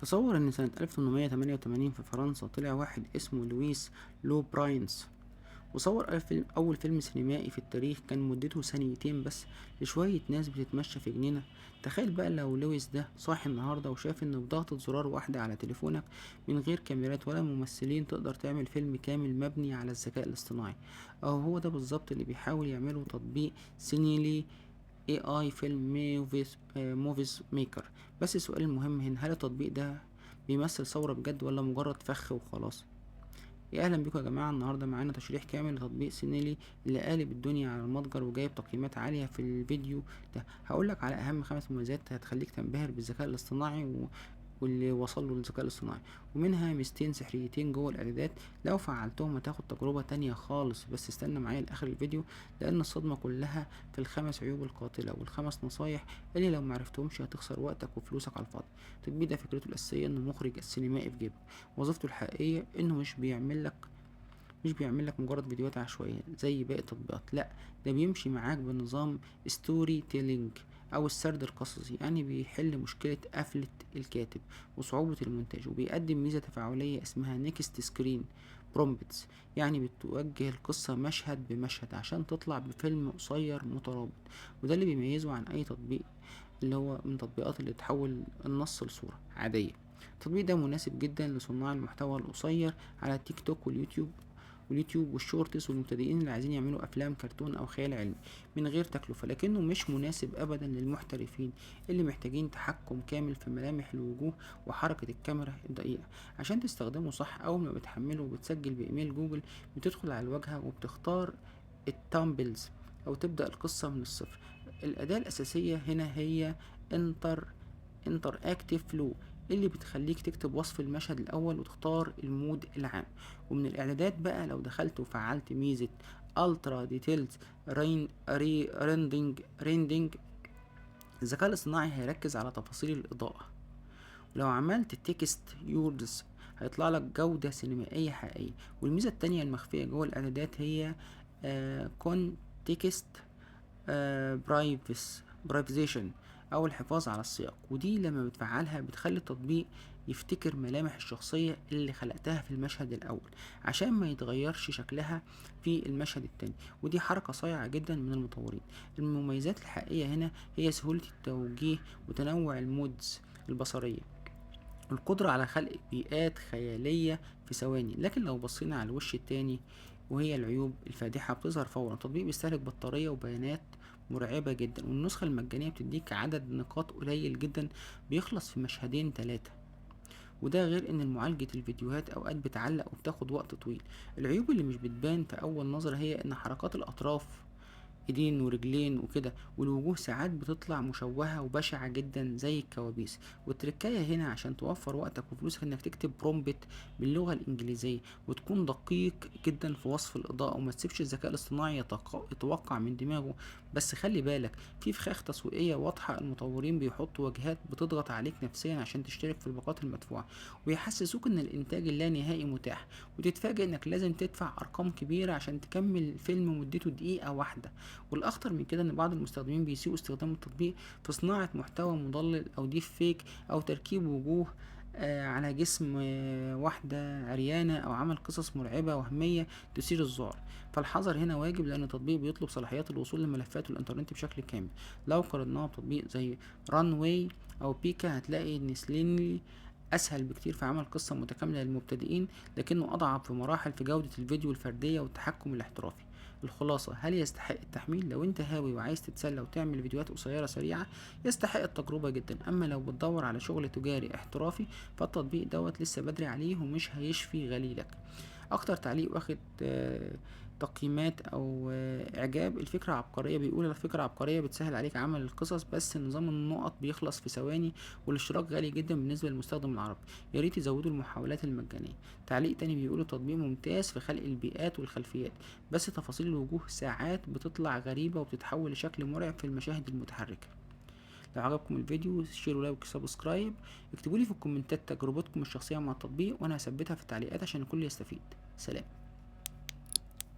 تصور ان سنة 1888 في فرنسا طلع واحد اسمه لويس لو براينس، وصور أول فيلم سينمائي في التاريخ كان مدته ثانيتين بس لشوية ناس بتتمشى في جنينة. تخيل بقى لو لويس ده صاحي النهاردة وشاف إن بضغطة زرار واحدة على تليفونك من غير كاميرات ولا ممثلين تقدر تعمل فيلم كامل مبني على الذكاء الاصطناعي. هو ده بالظبط اللي بيحاول يعمله تطبيق سينيلي AI فيلم موفيز ميكر. بس السؤال المهم هنا، هل التطبيق ده بيمثل ثورة بجد ولا مجرد فخ وخلاص؟ يا اهلا بيكم يا جماعه، النهارده معانا تشريح كامل لتطبيق سينيلي اللي قالب الدنيا على المتجر وجايب تقييمات عاليه. في الفيديو ده هقولك على اهم 5 مميزات هتخليك تنبهر بالذكاء الاصطناعي واللي وصل له الذكاء الاصطناعي، ومنها ميزتين سحريتين جوه الاعدادات لو فعلتهم هتاخد تجربه تانية خالص. بس استنى معايا لاخر الفيديو، لان الصدمه كلها في ال5 عيوب القاتله وال5 نصايح اللي لو معرفتهمش هتخسر وقتك وفلوسك على الفاضي. التطبيق ده فكرته الاساسيه انه مخرج السينمائي في جيبك، وظيفته الحقيقيه انه مش بيعمل لك مجرد فيديوهات عشوائية زي باقي التطبيقات، لا، ده بيمشي معاك بنظام ستوري تيلينج او السرد القصصي. يعني بيحل مشكلة قفلة الكاتب وصعوبة المونتاج، وبيقدم ميزة تفاعلية اسمها نيكست سكرين برومبتس، يعني بتوجه القصة مشهد بمشهد عشان تطلع بفيلم قصير مترابط. وده اللي بيميزه عن اي تطبيق اللي هو من تطبيقات اللي تحول النص لصورة عادية. التطبيق ده مناسب جدا لصناع المحتوى القصير على التيك توك واليوتيوب والشورتس، والمبتدئين اللي عايزين يعملوا افلام كرتون او خيال علمي من غير تكلفة. لكنه مش مناسب ابدا للمحترفين اللي محتاجين تحكم كامل في ملامح الوجوه وحركة الكاميرا الدقيقة. عشان تستخدمه صح، اول ما بتحمله وبتسجل بايميل جوجل بتدخل على الواجهة وبتختار التامبلز او تبدأ القصة من الصفر. الاداة الاساسية هنا هي انتر اكتيف فلو، اللي بتخليك تكتب وصف المشهد الاول وتختار المود العام. ومن الاعدادات بقى لو دخلت وفعلت ميزة الترا ديتيلز ريندنج، الذكاء الاصطناعي هيركز على تفاصيل الاضاءة. ولو عملت تكست يوردز هيطلع لك جودة سينمائية حقيقية. والميزة التانية المخفية جوه الاعدادات هي كونتكست برايفيزيشن او الحفاظ على السياق، ودي لما بتفعلها بتخلي التطبيق يفتكر ملامح الشخصية اللي خلقتها في المشهد الاول عشان ما يتغيرش شكلها في المشهد التاني. ودي حركة صايعة جدا من المطورين. المميزات الحقيقية هنا هي سهولة التوجيه وتنوع المودز البصرية، القدرة على خلق بيئات خيالية في ثواني. لكن لو بصينا على الوش التاني وهي العيوب الفادحة بتظهر فورا. التطبيق بيستهلك بطارية وبيانات مرعبة جدا، والنسخة المجانية بتديك عدد نقاط قليل جدا بيخلص في مشهدين 3. وده غير ان معالجة الفيديوهات اوقات بتعلق وبتاخد وقت طويل. العيوب اللي مش بتبان في اول نظر هي ان حركات الاطراف، ايدين ورجلين وكده، والوجوه ساعات بتطلع مشوهة وبشعة جدا زي الكوابيس. والتركاية هنا عشان توفر وقتك وفلوسك انك تكتب برومبت باللغة الانجليزية وتكون دقيق جدا في وصف الاضاءة، وما تسيبش الذكاء الاصطناعي يتوقع من دماغه. بس خلي بالك، في فخاخ تسويقية واضحة. المطورين بيحطوا واجهات بتضغط عليك نفسيا عشان تشترك في الباقات المدفوعة، ويحسسوك ان الانتاج اللانهائي متاح، وتتفاجئ انك لازم تدفع ارقام كبيرة عشان تكمل فيلم مدته دقيقة واحدة. والاخطر من كده ان بعض المستخدمين بيسيئوا استخدام التطبيق في صناعة محتوى مضلل او ديب فيك او تركيب وجوه على جسم واحدة عريانة او عمل قصص مرعبة وهمية تثير الذعر. فالحذر هنا واجب، لان التطبيق بيطلب صلاحيات الوصول لملفات الانترنت بشكل كامل. لو قارناها بتطبيق زي رانواي او بيكا هتلاقي ان سلينلي اسهل بكتير في عمل قصة متكاملة للمبتدئين، لكنه اضعف في مراحل في جودة الفيديو الفردية والتحكم الاحترافي. الخلاصة، هل يستحق التحميل؟ لو انت هاوي وعايز تتسلى وتعمل فيديوهات قصيرة سريعة يستحق التجربة جدا. اما لو بتدور على شغل تجاري احترافي فالتطبيق دوت لسه بدري عليه ومش هيشفي غليلك. اكتر تعليق واخد تقييمات او اعجاب: الفكرة عبقرية. بيقول الفكرة عبقرية بتسهل عليك عمل القصص، بس نظام النقط بيخلص في ثواني والاشتراك غالي جدا بالنسبة للمستخدم العربي. يا ريت يزودوا المحاولات المجانية. تعليق تاني بيقول التطبيق ممتاز في خلق البيئات والخلفيات، بس تفاصيل الوجوه ساعات بتطلع غريبة وبتتحول لشكل مرعب في المشاهد المتحركة. لو عجبكم الفيديو شيروا لايك وسبسكرايب. اكتبولي في الكومنتات تجربتكم الشخصية مع التطبيق وانا هثبتها في التعليقات عشان الكل يستفيد. سلام.